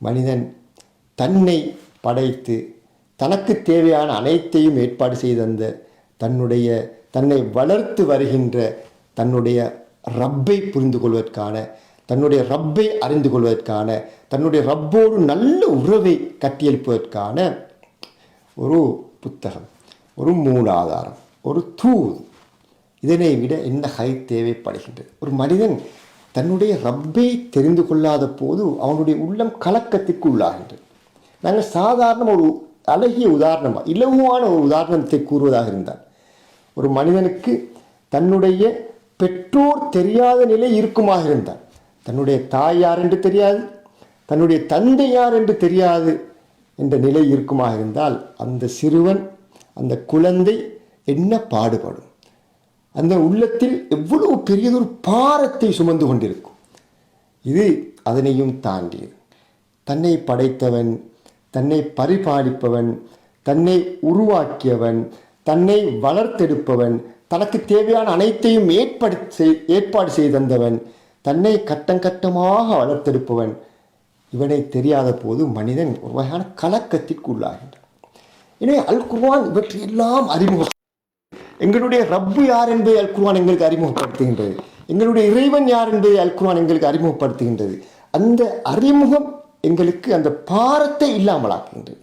மனிதன் தன்னை படைத்து தனக்கு தேவையான அனைத்தையும் ஏற்பாடு செய்த தன்னை வளர்த்து வருகின்ற தன்னுடைய ரப்பை புரிந்து கொள்வதற்கான, தன்னுடைய ரப்பை அறிந்து கொள்வதற்கான, தன்னுடைய ரப்போடு நல்ல உறவை கட்டியெழுப்பதற்கான ஒரு புத்தகம், ஒரு மூலாதாரம், ஒரு தூது. இதனை விட என்ன தேவைப்படுகின்றது? ஒரு மனிதன் தன்னுடைய ரப்பை தெரிந்து கொள்ளாத போது அவனுடைய உள்ளம் கலக்கத்திற்கு உள்ளாகின்றது. நாங்கள் சாதாரண ஒரு அழகிய உதாரணமாக, இலகுவான ஒரு உதாரணத்தை கூறுவதாக இருந்தால், ஒரு மனிதனுக்கு தன்னுடைய பெற்றோர் தெரியாத நிலை இருக்குமாக இருந்தால், தன்னுடைய தாய் யார் என்று தெரியாது, தன்னுடைய தந்தை யார் என்று தெரியாது என்ற நிலை இருக்குமாக இருந்தால், அந்த சிறுவன், அந்த குழந்தை என்ன பாடுபடும்? அந்த உள்ளத்தில் எவ்வளவு பெரியதொரு பாரத்தை சுமந்து கொண்டிருக்கும். இது அதனையும் தாண்டியது. தன்னை படைத்தவன், தன்னை பரிபாலிப்பவன், தன்னை உருவாக்கியவன், தன்னை வளர்த்தெடுப்பவன், தனக்கு தேவையான அனைத்தையும் ஏற்பாடு செய்தந்தவன், தன்னை கட்டம் கட்டமாக வளர்த்தெடுப்பவன், இவனை தெரியாத போது மனிதன் ஒரு வகையான கலக்கத்திற்கு உள்ளாகின்றான். எனவே அல் குர்ஆன் இவற்றையெல்லாம் எங்களுடைய ரப்பு யார் என்பதை அல் குர்ஆன் எங்களுக்கு அறிமுகப்படுத்துகின்றது. எங்களுடைய இறைவன் யார் என்பதை அல் குர்ஆன் எங்களுக்கு அறிமுகப்படுத்துகின்றது. அந்த அறிமுகம் எங்களுக்கு அந்த பாரத்தை இல்லாமலாக்குகின்றது.